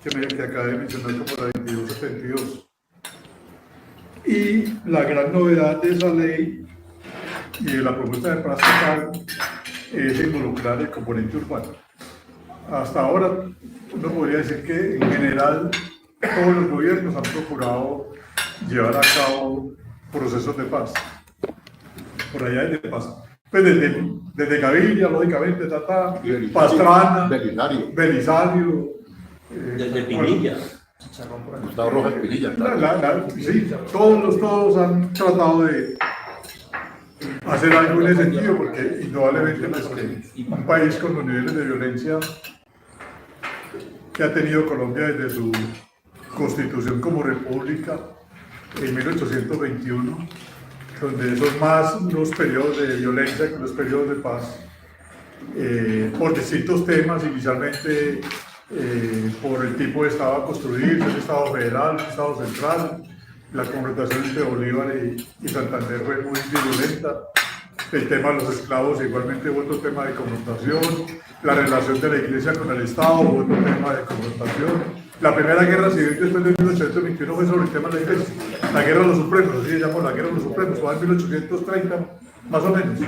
que acabé de mencionar como la 2272. Y la gran novedad de esa ley y de la propuesta de paz total es involucrar el componente urbano. Hasta ahora uno podría decir que en general todos los gobiernos han procurado llevar a cabo procesos de paz. Por allá desde paz. Pues desde Gaviria, lógicamente, Pastrana, Belisario, desde Pinilla. Gustavo Rojas Pinilla. Sí, todos han tratado de hacer algo en ese sentido, porque indudablemente pues, que un país con los niveles de violencia que ha tenido Colombia desde su constitución como república en 1821, donde son más los periodos de violencia que los periodos de paz, por distintos temas, inicialmente por el tipo de Estado a construir, el Estado federal, el Estado central. La confrontación entre Bolívar y Santander fue muy violenta. El tema de los esclavos igualmente fue otro tema de confrontación. La relación de la Iglesia con el Estado fue otro tema de confrontación. La primera guerra civil después de 1821 fue sobre el tema de la Iglesia. La guerra de los supremos, así se llamó la guerra de los supremos, fue en 1830 más o menos.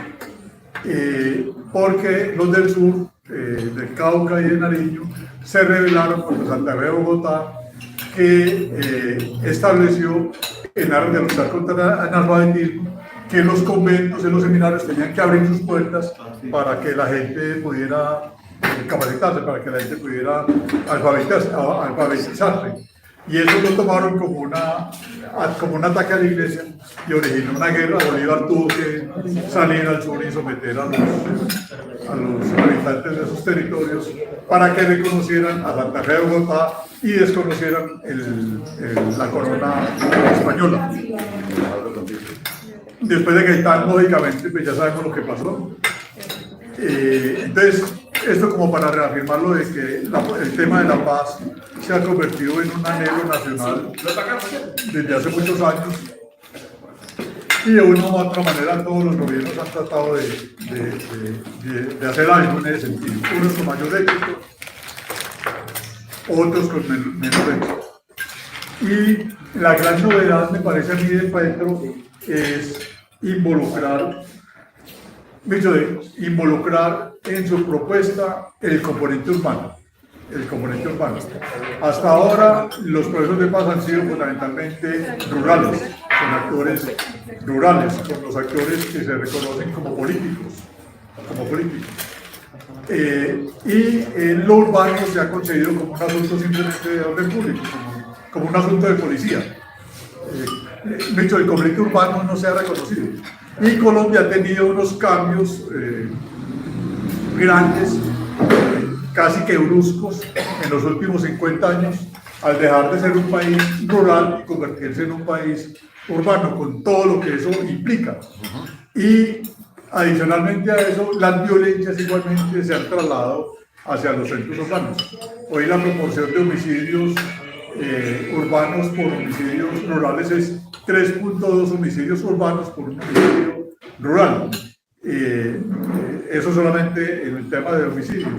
Porque los del sur, del Cauca y de Nariño, se rebelaron contra Santa Fe de Bogotá, que estableció en aras de luchar contra el analfabetismo que los conventos y los seminarios tenían que abrir sus puertas para que la gente pudiera capacitarse, para que la gente pudiera alfabetizarse. Y eso lo tomaron como un ataque a la iglesia y originó una guerra. Bolívar tuvo que salir al sur y someter a los habitantes de esos territorios para que reconocieran a Santa Fe de Bogotá y desconocieran la corona española. Después de Gaitán, lógicamente, pues ya sabemos lo que pasó. Entonces, esto como para reafirmarlo de que el tema de la paz se ha convertido en un anhelo nacional desde hace muchos años, y de una u otra manera todos los gobiernos han tratado de hacer algo en ese sentido, unos con mayor éxito, otros con menor éxito. Y la gran novedad, me parece a mí, de Petro es involucrar en su propuesta el componente urbano. Hasta ahora los procesos de paz han sido fundamentalmente rurales, con actores rurales, con los actores que se reconocen como políticos. Y en lo urbano se ha concebido como un asunto simplemente de orden público, como un asunto de policía. El conflicto urbano no se ha reconocido. Y Colombia ha tenido unos cambios grandes, casi que bruscos, en los últimos 50 años, al dejar de ser un país rural y convertirse en un país urbano, con todo lo que eso implica. Y adicionalmente a eso, las violencias igualmente se han trasladado hacia los centros urbanos. Hoy la proporción de homicidios urbanos por homicidios rurales es 3.2 homicidios urbanos por un homicidio rural. Eso solamente en el tema de homicidios.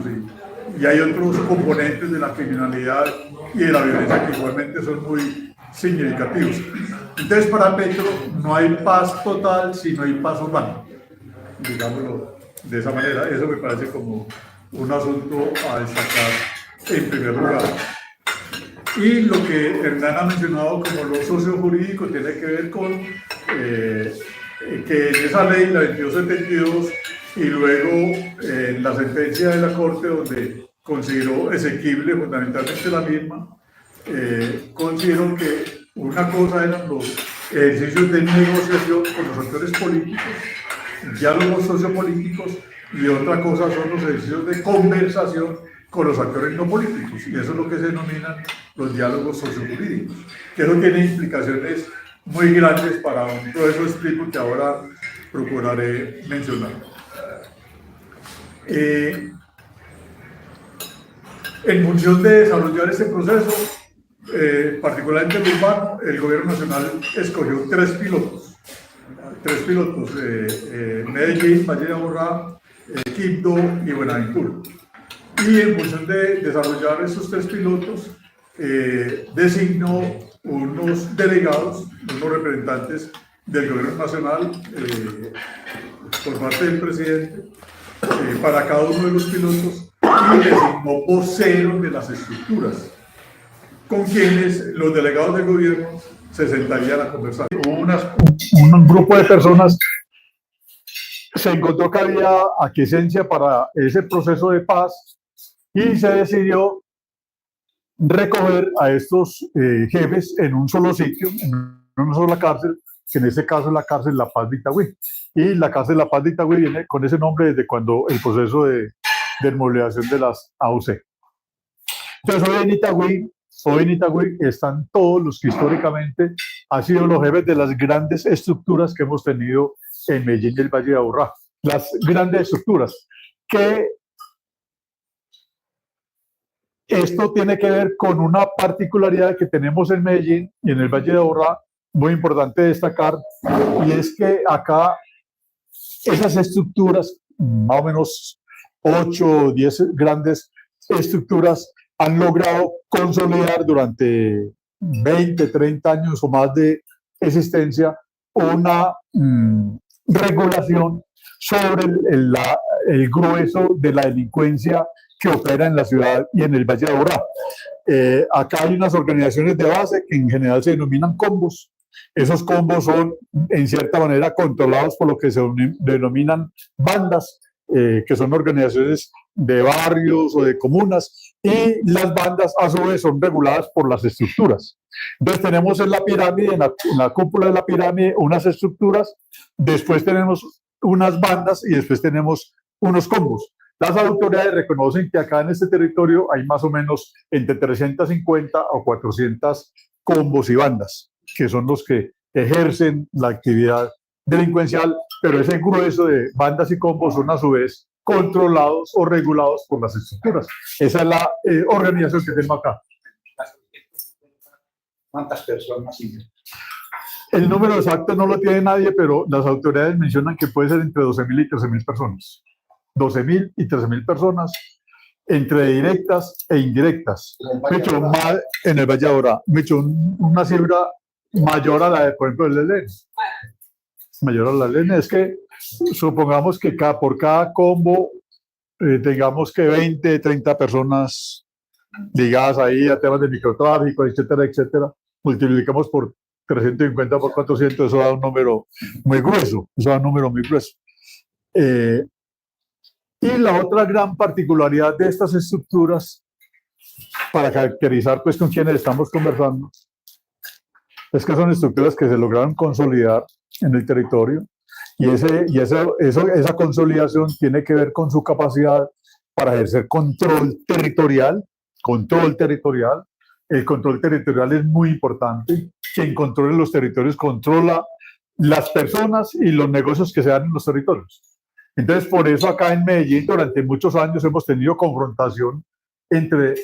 Y hay otros componentes de la criminalidad y de la violencia que igualmente son muy significativos. Entonces, para Petro no hay paz total si no hay paz urbana, digámoslo de esa manera. Eso me parece como un asunto a destacar en primer lugar. Y lo que Hernán ha mencionado como lo sociojurídico tiene que ver con que en esa ley, la 2272, y luego en la sentencia de la Corte, donde consideró exequible fundamentalmente la misma, consideró que una cosa eran los ejercicios de negociación con los actores políticos, diálogos sociopolíticos, y otra cosa son los ejercicios de conversación con los actores no políticos, y eso es lo que se denominan los diálogos sociojurídicos, que eso tiene implicaciones muy grandes para un proceso explico que ahora procuraré mencionar. En función de desarrollar este proceso, particularmente el urbano, el gobierno nacional escogió tres pilotos, Medellín, Valle de Aburrá, Quibdó y Buenaventura. Y en función de desarrollar esos tres pilotos, designó unos delegados, unos representantes del gobierno nacional por parte del presidente para cada uno de los pilotos y designó voceros de las estructuras con quienes los delegados del gobierno se sentarían a conversar. Un grupo de personas se encontró que había aquiescencia para ese proceso de paz y se decidió recoger a estos jefes en un solo sitio, en una sola cárcel, que en este caso es la cárcel La Paz de Itagüí. Y la cárcel La Paz de Itagüí viene con ese nombre desde cuando el proceso de desmovilización de las AUC. Entonces hoy en Itagüí están todos los que históricamente han sido los jefes de las grandes estructuras que hemos tenido en Medellín y el Valle de Aburrá. Las grandes estructuras que esto tiene que ver con una particularidad que tenemos en Medellín y en el Valle de Aburrá, muy importante destacar, y es que acá esas estructuras, más o menos 8 o 10 grandes estructuras, han logrado consolidar durante 20, 30 años o más de existencia una regulación sobre el grueso de la delincuencia que opera en la ciudad y en el Valle de Aburrá. Acá hay unas organizaciones de base que en general se denominan combos. Esos combos son en cierta manera controlados por lo que se denominan bandas, que son organizaciones de barrios o de comunas, y las bandas a su vez son reguladas por las estructuras. Entonces tenemos en la pirámide, en la cúpula de la pirámide, unas estructuras, después tenemos unas bandas y después tenemos unos combos. Las autoridades reconocen que acá en este territorio hay más o menos entre 350 o 400 combos y bandas, que son los que ejercen la actividad delincuencial, pero ese grueso de bandas y combos son a su vez controlados o regulados por las estructuras. Esa es la organización que tenemos acá. ¿Cuántas personas? El número exacto no lo tiene nadie, pero las autoridades mencionan que puede ser entre 12.000 y 13.000 personas. 12.000 y 13.000 personas, entre directas e indirectas. Me hecho más en el Valle de Aburrá. Me hecho una cifra mayor a la de, por ejemplo, el ELN. Mayor a la ELN es que supongamos que por cada combo tengamos que 20, 30 personas ligadas ahí a temas de microtráfico, etcétera, etcétera. Multiplicamos por 350 por 400, eso da un número muy grueso. Eso da un número muy grueso. Y la otra gran particularidad de estas estructuras, para caracterizar pues con quienes estamos conversando, es que son estructuras que se lograron consolidar en el territorio y esa consolidación tiene que ver con su capacidad para ejercer control territorial. El control territorial es muy importante. Quien controla los territorios controla las personas y los negocios que se dan en los territorios. Entonces, por eso acá en Medellín durante muchos años hemos tenido confrontación entre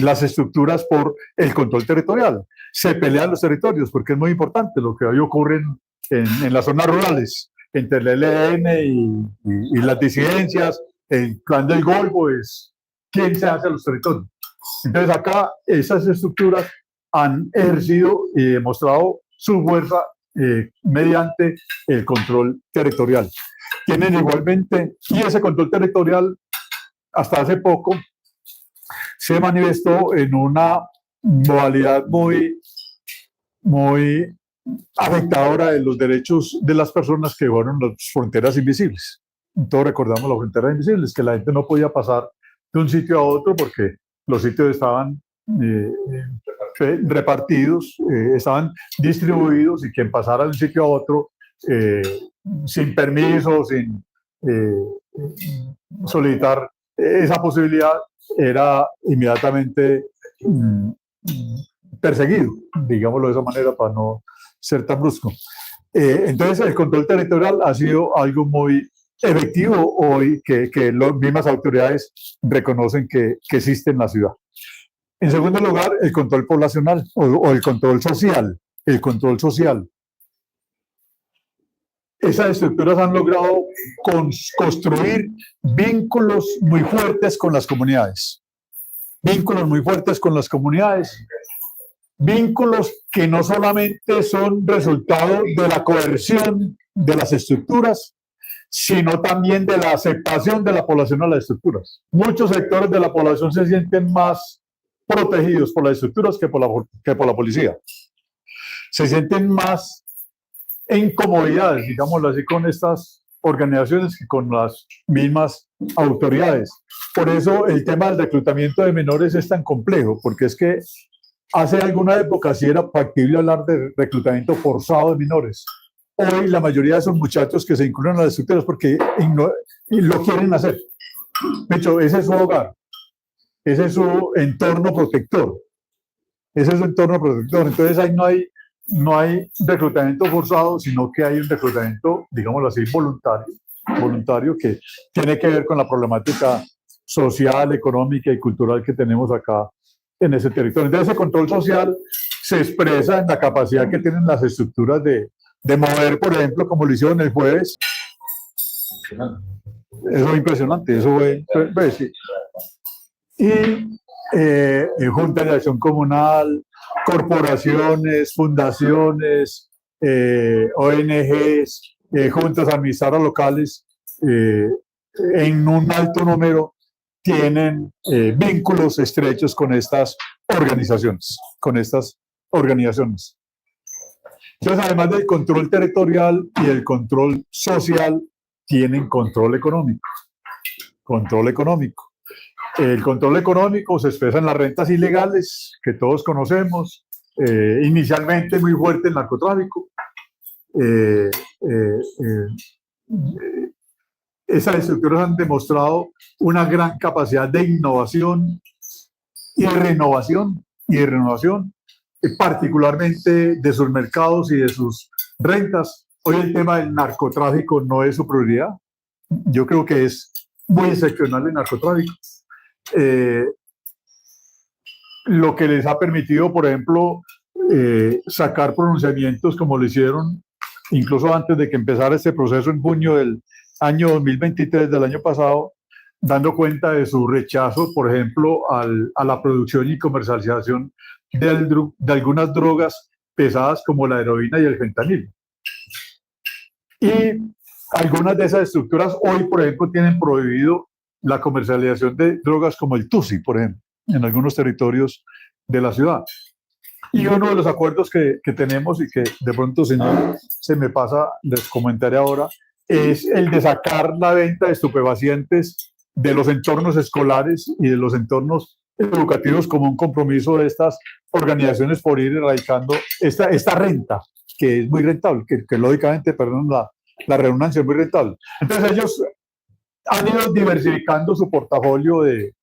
las estructuras por el control territorial. Se pelean los territorios porque es muy importante lo que hoy ocurre en las zonas rurales, entre el ELN y las disidencias. El plan del Golfo es quién se hace a los territorios. Entonces acá esas estructuras han ejercido y demostrado su fuerza mediante el control territorial. Tienen igualmente, y ese control territorial hasta hace poco se manifestó en una modalidad muy afectadora de los derechos de las personas que fueron las fronteras invisibles. Todos recordamos las fronteras invisibles, que la gente no podía pasar de un sitio a otro porque los sitios estaban repartidos, estaban distribuidos, y quien pasara de un sitio a otro sin permiso, sin solicitar esa posibilidad, era inmediatamente perseguido, digámoslo de esa manera para no ser tan brusco. Entonces el control territorial ha sido algo muy efectivo hoy que las mismas autoridades reconocen que existe en la ciudad. En segundo lugar, el control poblacional o el control social. El control social. Esas estructuras han logrado construir vínculos muy fuertes con las comunidades. vínculos muy fuertes con las comunidades, vínculos que no solamente son resultado de la coerción de las estructuras, sino también de la aceptación de la población a las estructuras. Muchos sectores de la población se sienten más protegidos por las estructuras que por la policía. Se sienten más en comodidades, digámoslo así, con estas organizaciones que con las mismas autoridades. Por eso el tema del reclutamiento de menores es tan complejo, porque es que hace alguna época sí era factible hablar de reclutamiento forzado de menores. Hoy la mayoría de esos muchachos que se incluyen a las estructuras porque lo quieren hacer. De hecho, ese es su hogar, ese es su entorno protector. Ese es su entorno protector. Entonces ahí no hay reclutamiento forzado, sino que hay un reclutamiento, digámoslo así, voluntario que tiene que ver con la problemática social, económica y cultural que tenemos acá en ese territorio. Entonces ese control social se expresa en la capacidad que tienen las estructuras de mover, por ejemplo, como lo hicieron el jueves. Eso es impresionante, eso fue sí. Y juntas de acción comunal, corporaciones, fundaciones, ONGs, juntas administradoras locales, en un alto número tienen vínculos estrechos con estas organizaciones, Entonces, además del control territorial y el control social, tienen control económico. El control económico se expresa en las rentas ilegales, que todos conocemos, inicialmente muy fuerte el narcotráfico. Esas estructuras han demostrado una gran capacidad de innovación y de renovación, particularmente de sus mercados y de sus rentas. Hoy el tema del narcotráfico no es su prioridad. Yo creo que es muy excepcional el narcotráfico. Lo que les ha permitido, por ejemplo, sacar pronunciamientos como lo hicieron incluso antes de que empezara este proceso en junio del año 2023, del año pasado, dando cuenta de su rechazo, por ejemplo, a la producción y comercialización de algunas drogas pesadas como la heroína y el fentanilo. Y algunas de esas estructuras hoy, por ejemplo, tienen prohibido la comercialización de drogas como el tusi, por ejemplo, en algunos territorios de la ciudad. Y uno de los acuerdos que tenemos y que de pronto, si no se me pasa, les comentaré ahora, es el de sacar la venta de estupefacientes de los entornos escolares y de los entornos educativos como un compromiso de estas organizaciones por ir erradicando esta renta, que es muy rentable, que lógicamente, perdón la redundancia, es muy rentable. Entonces ellos han ido diversificando su portafolio de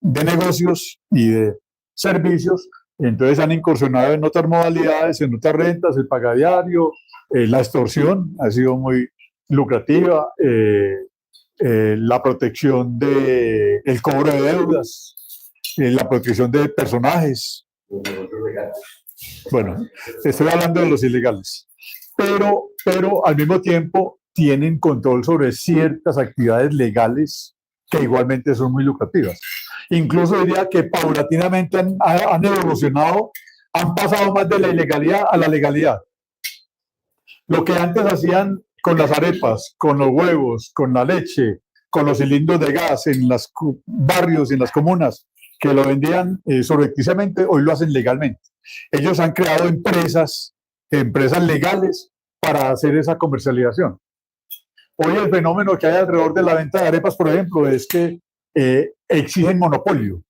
negocios y de servicios, entonces han incursionado en otras modalidades, en otras rentas, el pagadiario, la extorsión ha sido muy lucrativa, la protección el cobro de deudas, la protección de personajes. Bueno, estoy hablando de los ilegales, pero al mismo tiempo tienen control sobre ciertas actividades legales que igualmente son muy lucrativas. Incluso diría que paulatinamente han evolucionado, han pasado más de la ilegalidad a la legalidad. Lo que antes hacían con las arepas, con los huevos, con la leche, con los cilindros de gas en los barrios y en las comunas, que lo vendían subrepticiamente, hoy lo hacen legalmente. Ellos han creado empresas legales para hacer esa comercialización. Hoy el fenómeno que hay alrededor de la venta de arepas, por ejemplo, es que exigen monopolio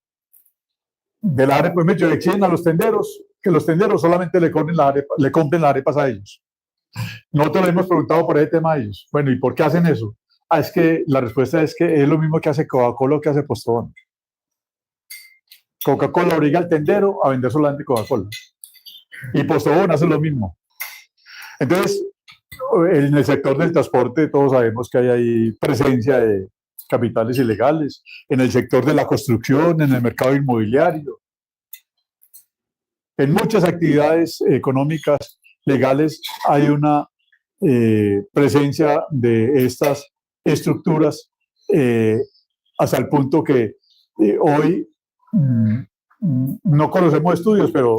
de la arepa. Le exigen a los tenderos que los tenderos solamente le compren las arepas a ellos. Nosotros le hemos preguntado por ese tema a ellos. Bueno, ¿y por qué hacen eso? Es que la respuesta es que es lo mismo que hace Coca-Cola o que hace Postobón. Coca-Cola obliga al tendero a vender solamente Coca-Cola. Y Postobón hace lo mismo. Entonces, en el sector del transporte todos sabemos que hay ahí presencia de capitales ilegales, en el sector de la construcción, en el mercado inmobiliario, en muchas actividades económicas legales hay una presencia de estas estructuras hasta el punto que hoy no conocemos estudios, pero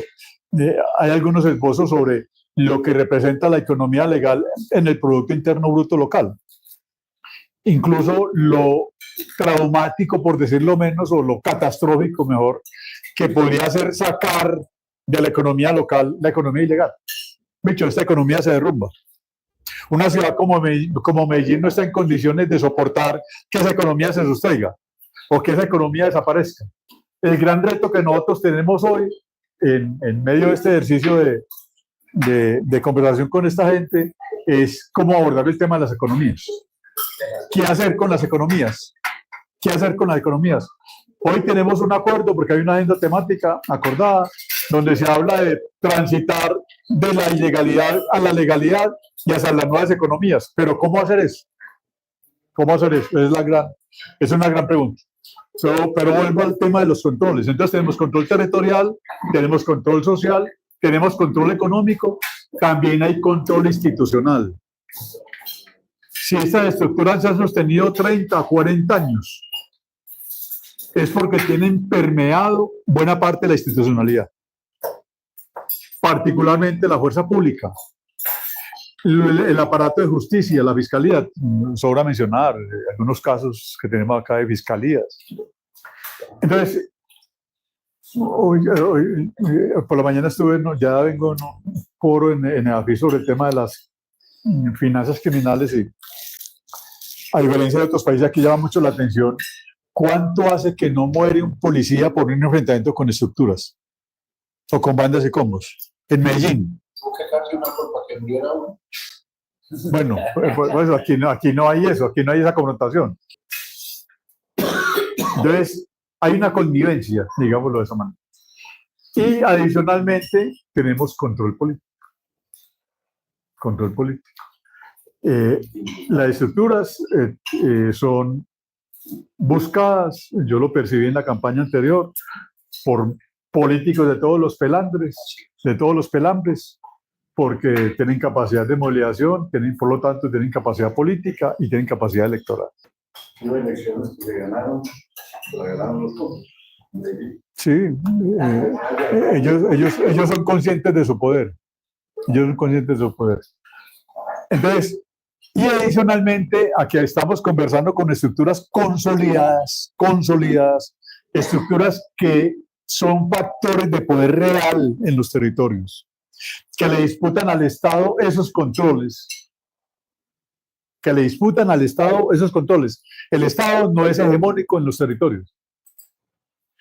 hay algunos esbozos sobre lo que representa la economía legal en el Producto Interno Bruto local. Incluso lo traumático, por decirlo menos, o lo catastrófico, mejor, que podría ser sacar de la economía local la economía ilegal. Dicho, esta economía se derrumba. Una ciudad como Medellín no está en condiciones de soportar que esa economía se sostenga o que esa economía desaparezca. El gran reto que nosotros tenemos hoy, en medio de este ejercicio de conversación con esta gente, es cómo abordar el tema de las economías. ¿Qué hacer con las economías? ¿Qué hacer con las economías? Hoy tenemos un acuerdo porque hay una agenda temática acordada donde se habla de transitar de la ilegalidad a la legalidad y hacia las nuevas economías. Pero ¿cómo hacer eso? ¿Cómo hacer eso? Es una gran pregunta. Pero vuelvo al tema de los controles. Entonces tenemos control territorial, tenemos control social, tenemos control económico, también hay control institucional. Si estas estructuras se han sostenido 30, 40 años, es porque tienen permeado buena parte de la institucionalidad, particularmente la fuerza pública, el aparato de justicia, la fiscalía. Sobra mencionar algunos casos que tenemos acá de fiscalías. Entonces, hoy por la mañana ya vengo en un foro en EAFI sobre el tema de las finanzas criminales, y a diferencia de otros países, aquí llama mucho la atención cuánto hace que no muere un policía por un enfrentamiento con estructuras o con bandas y combos. En Medellín. Bueno, pues aquí no hay eso, aquí no hay esa confrontación. Entonces, hay una connivencia, digámoslo de esa manera. Y adicionalmente, tenemos control político. Control político. Las estructuras son buscadas, yo lo percibí en la campaña anterior, por políticos de todos los pelambres, porque tienen capacidad de movilización, por lo tanto tienen capacidad política y tienen capacidad electoral. Hubo elecciones que se ganaron los votos. Sí, ellos son conscientes de su poder. Ellos son conscientes de su poder. Entonces, y adicionalmente, aquí estamos conversando con estructuras consolidadas, estructuras que son factores de poder real en los territorios, que le disputan al Estado esos controles. El Estado no es hegemónico en los territorios.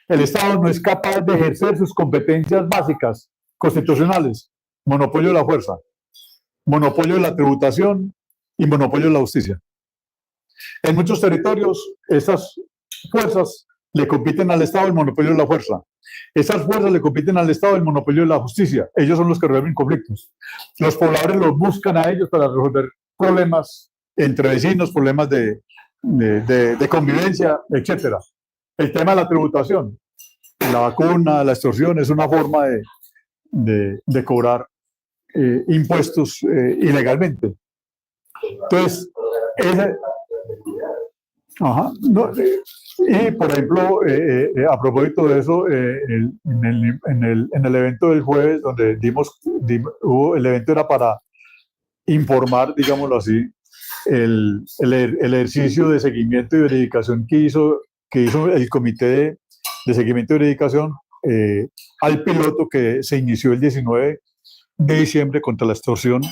El Estado no es capaz de ejercer sus competencias básicas, constitucionales, monopolio de la fuerza, monopolio de la tributación y monopolio de la justicia. En muchos territorios, estas fuerzas le compiten al Estado el monopolio de la fuerza. Esas fuerzas le compiten al Estado el monopolio de la justicia. Ellos son los que resuelven conflictos. Los pobladores los buscan a ellos para resolver problemas entre vecinos, problemas de convivencia, etc. El tema de la tributación, la vacuna, la extorsión, es una forma de cobrar impuestos ilegalmente. Entonces, y por ejemplo, a propósito de eso, en el evento del jueves, donde el evento era para informar, digámoslo así, el ejercicio de seguimiento y verificación que hizo el Comité de Seguimiento y Verificación al piloto que se inició el 19 de diciembre contra la extorsión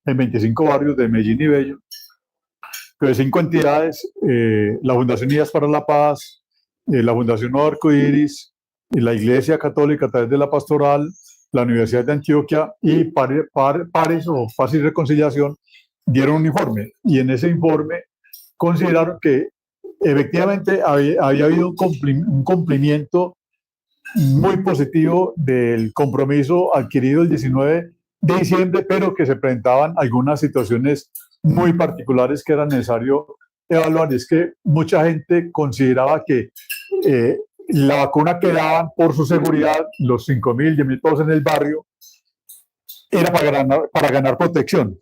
en 25 barrios de Medellín y Bello, de 5 entidades: la Fundación Ideas para la Paz, la Fundación Nuevo Arcoíris, y la Iglesia Católica a través de la Pastoral, la Universidad de Antioquia y Pares o Paz y Reconciliación dieron un informe, y en ese informe consideraron que efectivamente había habido un cumplimiento muy positivo del compromiso adquirido el 19 de diciembre, pero que se presentaban algunas situaciones muy particulares que era necesario evaluar. Es que mucha gente consideraba que la vacuna que daban por su seguridad, los 5.000, 10.000 pesos en el barrio, era para ganar protección,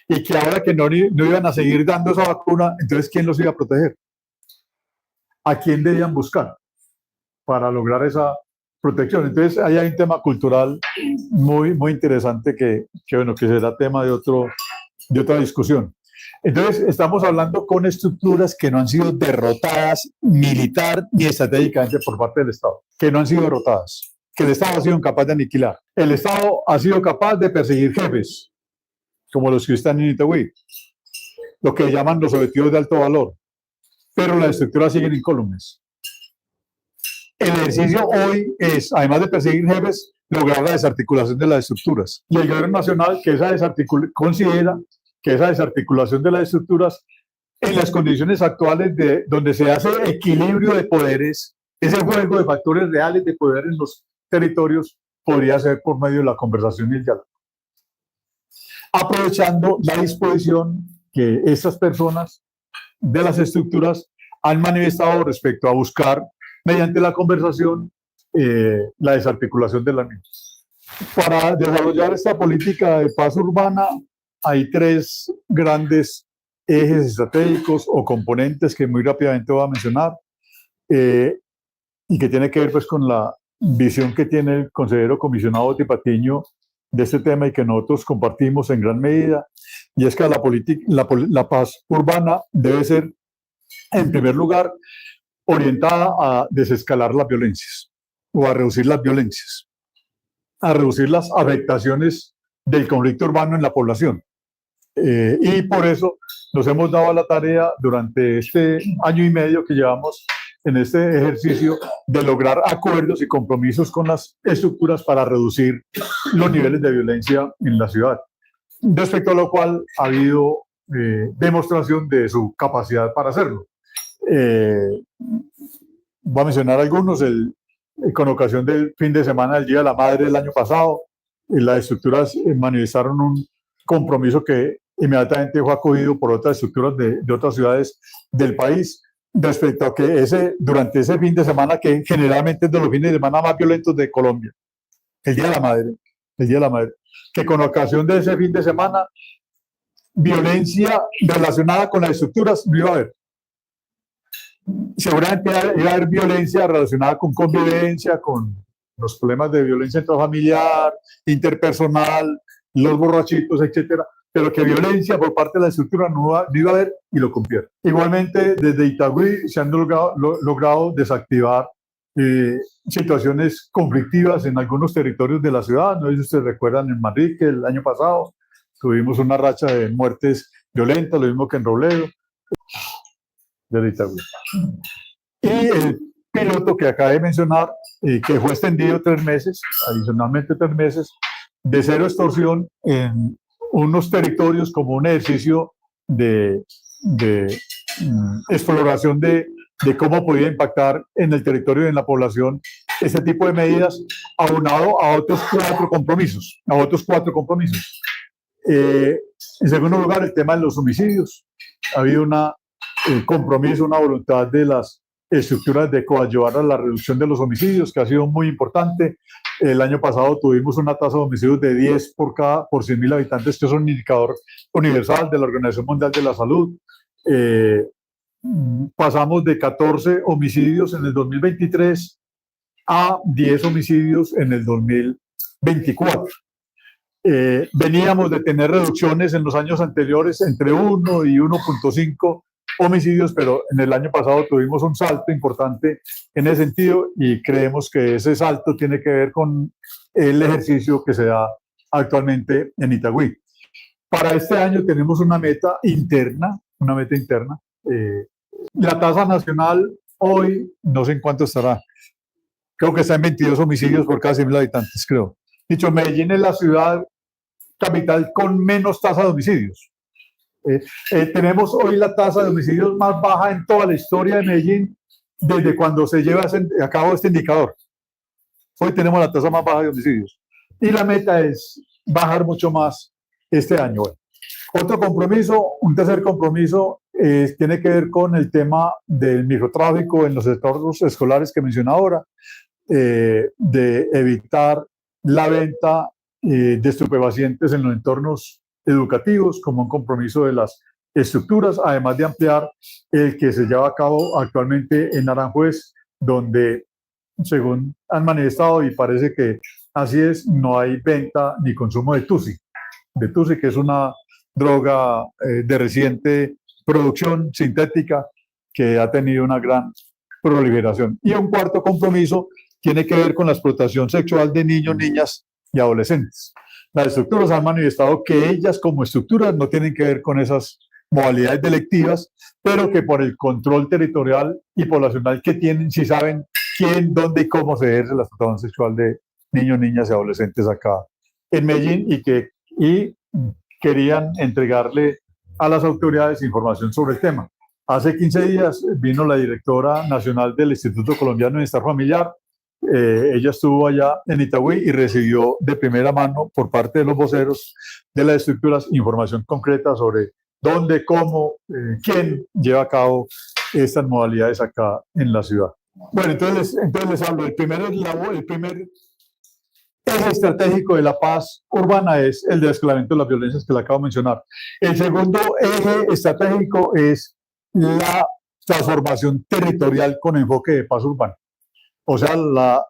y que ahora que no iban a seguir dando esa vacuna, entonces ¿quién los iba a proteger? ¿A quién debían buscar? para lograr esa protección. Entonces, ahí hay un tema cultural muy interesante bueno, que será tema de otra discusión. Entonces, estamos hablando con estructuras que no han sido derrotadas militar ni estratégicamente por parte del Estado, que no han sido derrotadas, que el Estado ha sido incapaz de aniquilar. El Estado ha sido capaz de perseguir jefes, como los que están en Itagüí, lo que llaman los objetivos de alto valor, pero las estructuras siguen incólumes. El ejercicio hoy es, además de perseguir jefes, lograr la desarticulación de las estructuras. Y el gobierno nacional considera que esa desarticulación de las estructuras en las condiciones actuales donde se hace equilibrio de poderes, ese juego de factores reales de poder en los territorios, podría ser por medio de la conversación y el diálogo. Aprovechando la disposición que estas personas de las estructuras han manifestado respecto a buscar, mediante la conversación, la desarticulación de la misma. Para desarrollar esta política de paz urbana, hay 3 grandes ejes estratégicos o componentes que muy rápidamente voy a mencionar, y que tiene que ver pues, con la visión que tiene el consejero comisionado Oti Patiño de este tema y que nosotros compartimos en gran medida, y es que la paz urbana debe ser, en primer lugar, orientada a desescalar las violencias o a reducir las violencias, a reducir las afectaciones del conflicto urbano en la población. Y por eso nos hemos dado a la tarea durante este año y medio que llevamos en este ejercicio de lograr acuerdos y compromisos con las estructuras para reducir los niveles de violencia en la ciudad, respecto a lo cual ha habido demostración de su capacidad para hacerlo. Voy a mencionar algunos. Con ocasión del fin de semana del Día de la Madre del año pasado, las estructuras manifestaron un compromiso que inmediatamente fue acogido por otras estructuras de otras ciudades del país, respecto a que durante ese fin de semana, que generalmente es de los fines de semana más violentos de Colombia, el Día de la Madre, que con ocasión de ese fin de semana, violencia relacionada con las estructuras no iba a haber. Seguramente iba a haber violencia relacionada con convivencia, con los problemas de violencia intrafamiliar, interpersonal, los borrachitos, etcétera, pero que violencia por parte de la estructura no iba a haber, y lo cumplieron. Igualmente, desde Itagüí se han logrado desactivar situaciones conflictivas en algunos territorios de la ciudad. No sé si ustedes recuerdan, en Manrique el año pasado tuvimos una racha de muertes violentas, lo mismo que en Robledo, desde Itagüí. Y el piloto que acabé de mencionar, que fue extendido 3 meses, adicionalmente 3 meses, de cero extorsión en unos territorios, como un ejercicio de exploración de cómo podía impactar en el territorio y en la población este tipo de medidas, aunado a otros 4 compromisos. En segundo lugar, el tema de los homicidios. Ha habido un compromiso, una voluntad de las estructuras de coadyuvar a la reducción de los homicidios, que ha sido muy importante. El año pasado tuvimos una tasa de homicidios de 10 por 100.000 habitantes, que es un indicador universal de la Organización Mundial de la Salud. Pasamos de 14 homicidios en el 2023 a 10 homicidios en el 2024. Veníamos de tener reducciones en los años anteriores entre 1 y 1.5 homicidios, pero en el año pasado tuvimos un salto importante en ese sentido, y creemos que ese salto tiene que ver con el ejercicio que se da actualmente en Itagüí. Para este año tenemos una meta interna. La tasa nacional hoy, no sé en cuánto estará, creo que está en 22 homicidios por cada 100.000 habitantes, creo. Dicho, Medellín es la ciudad capital con menos tasa de homicidios. Tenemos hoy la tasa de homicidios más baja en toda la historia de Medellín desde cuando se lleva a cabo este indicador. Hoy tenemos la tasa más baja de homicidios. Y la meta es bajar mucho más este año. Otro compromiso, un tercer compromiso, tiene que ver con el tema del microtráfico en los entornos escolares que mencioné ahora, de evitar la venta de estupefacientes en los entornos educativos, como un compromiso de las estructuras, además de ampliar el que se lleva a cabo actualmente en Aranjuez, donde según han manifestado, y parece que así es, no hay venta ni consumo de Tusi, que es una droga de reciente producción sintética que ha tenido una gran proliferación. Y un cuarto compromiso tiene que ver con la explotación sexual de niños, niñas y adolescentes. Las estructuras han manifestado que ellas como estructuras no tienen que ver con esas modalidades delictivas, pero que por el control territorial y poblacional que tienen, sí saben quién, dónde y cómo se ejerce la explotación sexual de niños, niñas y adolescentes acá en Medellín, y querían entregarle a las autoridades información sobre el tema. Hace 15 días vino la directora nacional del Instituto Colombiano de Bienestar Familiar. Ella estuvo allá en Itagüí y recibió de primera mano por parte de los voceros de las estructuras información concreta sobre dónde, cómo, quién lleva a cabo estas modalidades acá en la ciudad. Bueno, entonces les hablo. El primer eje estratégico de la paz urbana es el desescalamiento de las violencias que le acabo de mencionar. El segundo eje estratégico es la transformación territorial con enfoque de paz urbana. O sea, la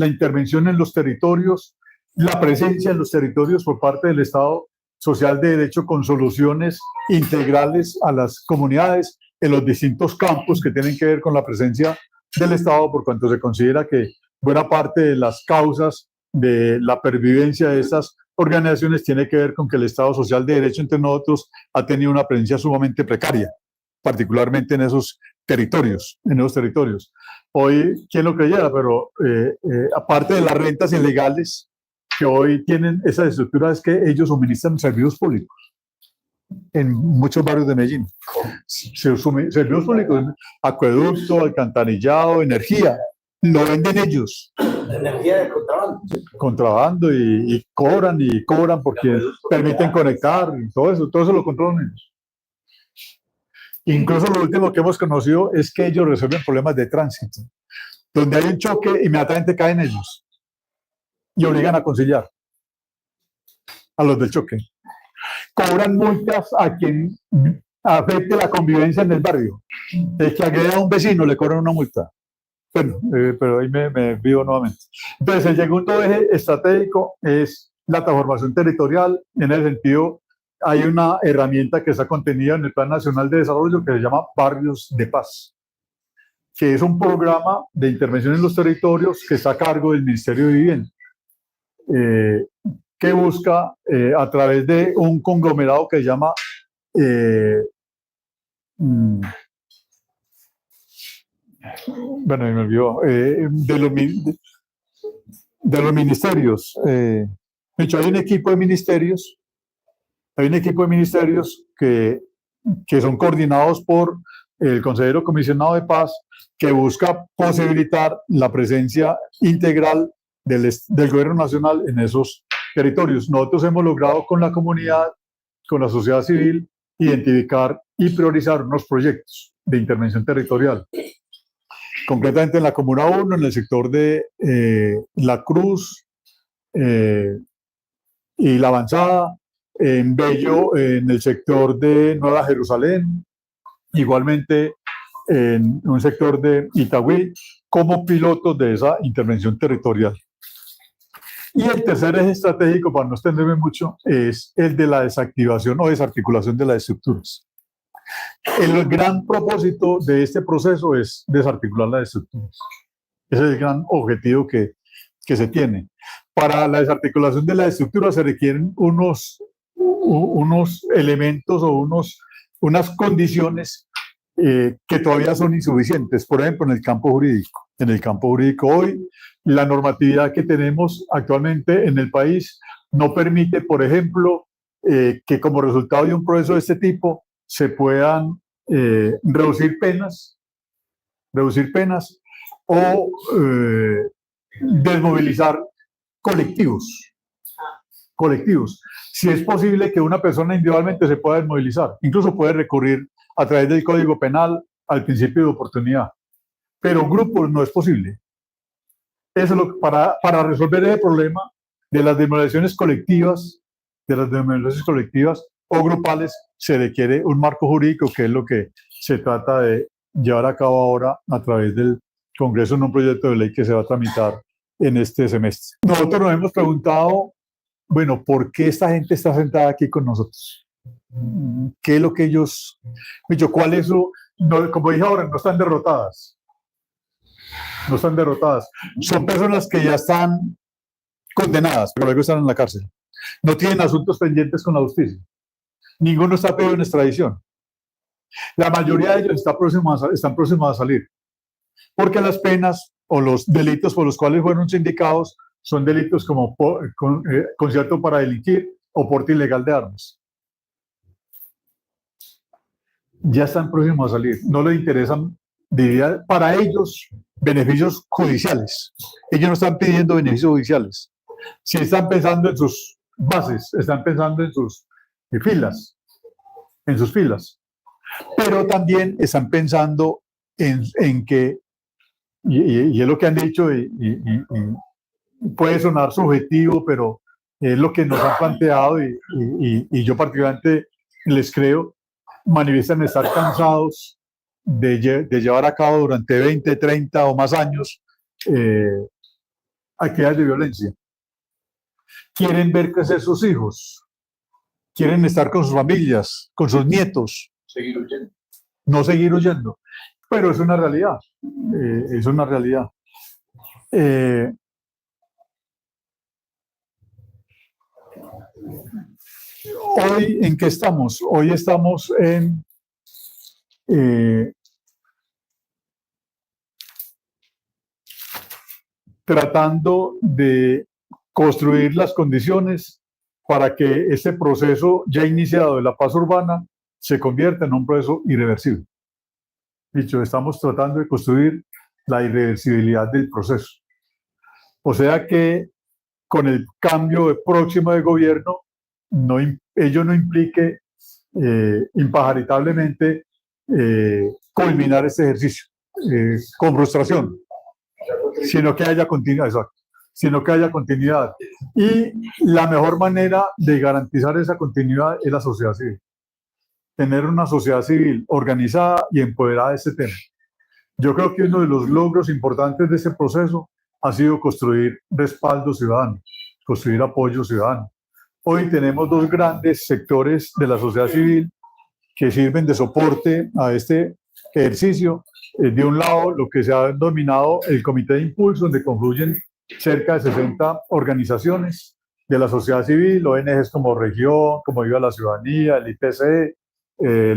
intervención en los territorios, la presencia en los territorios por parte del Estado social de derecho con soluciones integrales a las comunidades en los distintos campos que tienen que ver con la presencia del Estado, por cuanto se considera que buena parte de las causas de la pervivencia de estas organizaciones tiene que ver con que el Estado social de derecho, entre nosotros, ha tenido una presencia sumamente precaria, particularmente en esos territorios. Hoy, quién lo creyera, pero aparte de las rentas ilegales que hoy tienen esas estructuras, es que ellos suministran servicios públicos en muchos barrios de Medellín. Servicios públicos, acueducto, alcantarillado, energía, lo venden ellos. La energía de contrabando. Contrabando y cobran porque permiten conectar, y todo eso lo controlan ellos. Incluso lo último que hemos conocido es que ellos resuelven problemas de tránsito. Donde hay un choque, inmediatamente caen ellos y obligan a conciliar a los del choque. Cobran multas a quien afecte la convivencia en el barrio. El que agreda a un vecino le cobran una multa. Bueno, pero ahí me vivo nuevamente. Entonces, el segundo eje estratégico es la transformación territorial. En ese sentido, hay una herramienta que está contenida en el Plan Nacional de Desarrollo que se llama Barrios de Paz, que es un programa de intervención en los territorios que está a cargo del Ministerio de Vivienda, que busca, a través de un conglomerado que se llama bueno, me olvidó, de los ministerios. De hecho, hay un equipo de ministerios que son coordinados por el consejero comisionado de paz, que busca posibilitar la presencia integral del gobierno nacional en esos territorios. Nosotros hemos logrado con la comunidad, con la sociedad civil, identificar y priorizar unos proyectos de intervención territorial. Concretamente en la Comuna 1, en el sector de La Cruz y La Avanzada, en Bello, en el sector de Nueva Jerusalén, igualmente en un sector de Itagüí, como pilotos de esa intervención territorial. Y el tercer eje estratégico, para no extenderme mucho, es el de la desactivación o desarticulación de las estructuras. El gran propósito de este proceso es desarticular las estructuras. Ese es el gran objetivo que se tiene. Para la desarticulación de las estructuras se requieren unos elementos o unas condiciones que todavía son insuficientes. Por ejemplo, en el campo jurídico. En el campo jurídico hoy, la normatividad que tenemos actualmente en el país no permite, por ejemplo, que como resultado de un proceso de este tipo se puedan reducir penas o desmovilizar colectivos. Si es posible que una persona individualmente se pueda desmovilizar, incluso puede recurrir a través del Código Penal al principio de oportunidad, pero grupos no es posible. Eso es lo que, para resolver ese problema de las desmovilizaciones colectivas o grupales, se requiere un marco jurídico, que es lo que se trata de llevar a cabo ahora a través del Congreso en un proyecto de ley que se va a tramitar en este semestre. Nosotros nos hemos preguntado, bueno, ¿por qué esta gente está sentada aquí con nosotros? ¿Qué es lo que ellos, cuál es su, no, como dije ahora, no están derrotadas, no están derrotadas, son personas que ya están condenadas, pero luego están en la cárcel, no tienen asuntos pendientes con la justicia, ninguno está pedido en extradición, la mayoría de ellos están próximos a salir, porque las penas o los delitos por los cuales fueron sindicados son delitos como concierto para delinquir o porte ilegal de armas. Ya están próximos a salir. No les interesan, diría, para ellos, beneficios judiciales. Ellos no están pidiendo beneficios judiciales. Si están pensando en sus bases, están pensando en sus filas, pero también están pensando en que, y es lo que han dicho, y puede sonar subjetivo, pero es lo que nos han planteado, y yo particularmente les creo, manifiestan estar cansados de llevar a cabo durante 20, 30 o más años actividades de violencia. Quieren ver crecer sus hijos, quieren estar con sus familias, con sus nietos, Seguir huyendo. no seguir huyendo. Pero es una realidad, es una realidad. Hoy, ¿en qué estamos? Hoy estamos en tratando de construir las condiciones para que este proceso ya iniciado de la paz urbana se convierta en un proceso irreversible. Dicho, estamos tratando de construir la irreversibilidad del proceso. O sea que con el cambio próximo de gobierno, ello no implique impajaritablemente culminar este ejercicio con frustración, sino que haya continuidad, exacto, sino que haya continuidad. Y la mejor manera de garantizar esa continuidad es la sociedad civil. Tener una sociedad civil organizada y empoderada de este tema. Yo creo que uno de los logros importantes de este proceso ha sido construir respaldo ciudadano, construir apoyo ciudadano. Hoy tenemos dos grandes sectores de la sociedad civil que sirven de soporte a este ejercicio. De un lado, lo que se ha denominado el Comité de Impulso, donde confluyen cerca de 60 organizaciones de la sociedad civil, ONGs como Región, como Viva la Ciudadanía, el IPC,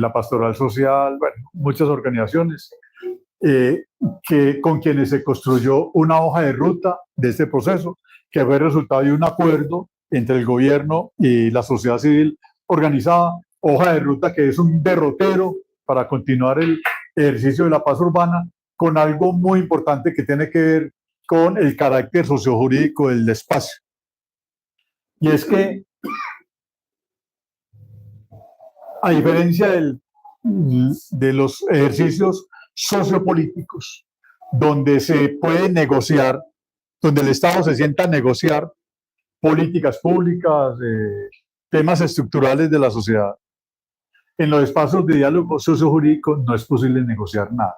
la Pastoral Social, bueno, muchas organizaciones, con quienes se construyó una hoja de ruta de este proceso, que fue el resultado de un acuerdo entre el gobierno y la sociedad civil organizada, hoja de ruta que es un derrotero para continuar el ejercicio de la paz urbana, con algo muy importante que tiene que ver con el carácter sociojurídico del espacio. Y es que, a diferencia de los ejercicios sociopolíticos, donde se puede negociar, donde el Estado se sienta a negociar políticas públicas, temas estructurales de la sociedad, en los espacios de diálogo sociojurídico no es posible negociar nada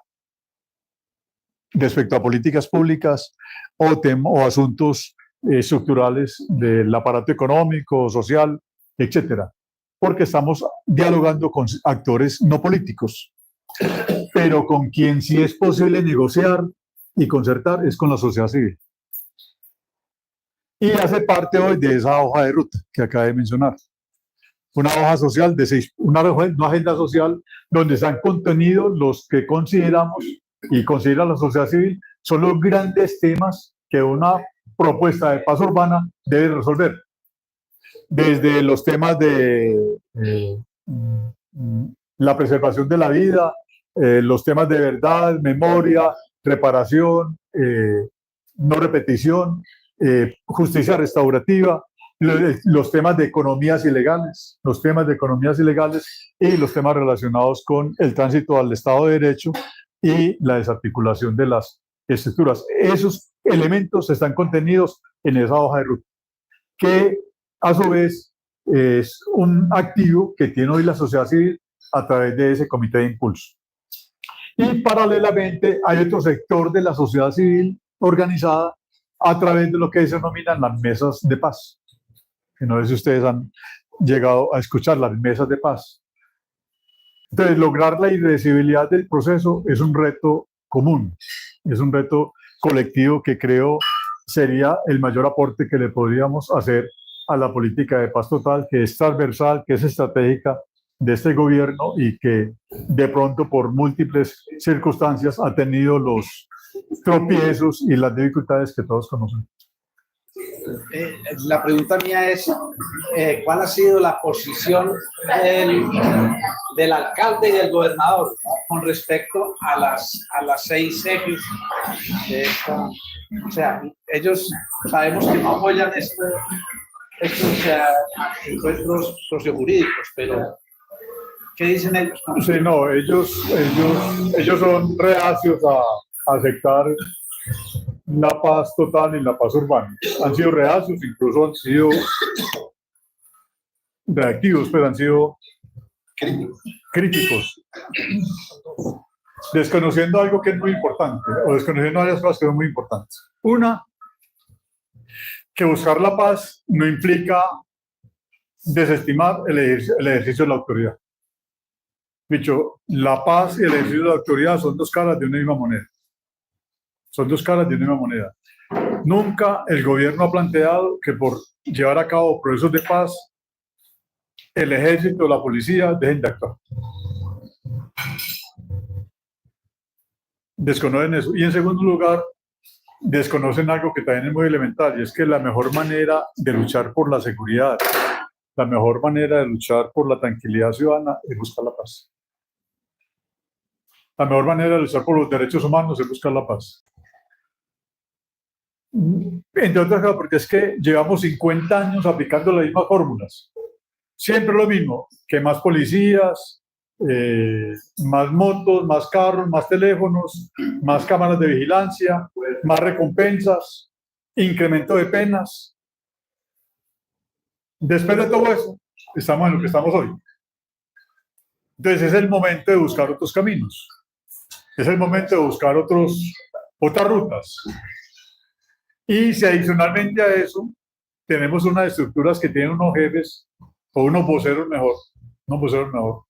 respecto a políticas públicas o asuntos estructurales del aparato económico, social, etcétera, porque estamos dialogando con actores no políticos, pero con quien sí es posible negociar y concertar es con la sociedad civil. Y hace parte hoy de esa hoja de ruta que acabé de mencionar. Una hoja social una agenda social donde están contenidos los que consideramos y considera la sociedad civil son los grandes temas que una propuesta de paz urbana debe resolver. Desde los temas de la preservación de la vida, los temas de verdad, memoria, reparación, no repetición, justicia restaurativa, los temas de economías ilegales, y los temas relacionados con el tránsito al Estado de Derecho y la desarticulación de las estructuras. Esos elementos están contenidos en esa hoja de ruta, que a su vez es un activo que tiene hoy la sociedad civil a través de ese comité de impulso. Y paralelamente hay otro sector de la sociedad civil organizada a través de lo que se denominan las mesas de paz. Que no sé si ustedes han llegado a escuchar las mesas de paz. Entonces, lograr la irreversibilidad del proceso es un reto común, es un reto colectivo que creo sería el mayor aporte que le podríamos hacer a la política de paz total, que es transversal, que es estratégica de este gobierno y que de pronto por múltiples circunstancias ha tenido los tropiezos y las dificultades que todos conocen. La pregunta mía es, ¿cuál ha sido la posición del alcalde y del gobernador con respecto a las 6 ejes de esta? O sea, ellos sabemos que no apoyan estos encuentros sociojurídicos, pero ¿qué dicen ellos? Sí, no, ellos son reacios a aceptar la paz total y la paz urbana. Han sido reacios, incluso han sido reactivos, pero han sido críticos. Desconociendo algo que es muy importante, o desconociendo varias cosas que son muy importantes. Una, que buscar la paz no implica desestimar el ejercicio de la autoridad. Dicho, la paz y el ejercicio de la autoridad son dos caras de una misma moneda. Son dos caras de una misma moneda. Nunca el gobierno ha planteado que por llevar a cabo procesos de paz, el ejército o la policía dejen de actuar. Desconocen eso. Y en segundo lugar, desconocen algo que también es muy elemental, y es que la mejor manera de luchar por la seguridad, la mejor manera de luchar por la tranquilidad ciudadana es buscar la paz. La mejor manera de luchar por los derechos humanos es buscar la paz. Entre otras cosas, porque es que llevamos 50 años aplicando las mismas fórmulas. Siempre lo mismo, que más policías, más motos, más carros, más teléfonos, más cámaras de vigilancia, más recompensas, incremento de penas. Después de todo eso, estamos en lo que estamos hoy. Entonces es el momento de buscar otros caminos. Es el momento de buscar otras rutas. Y si adicionalmente a eso tenemos unas estructuras que tienen unos jefes o unos voceros mejor,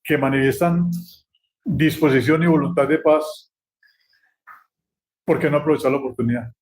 que manifiestan disposición y voluntad de paz, ¿por qué no aprovechar la oportunidad?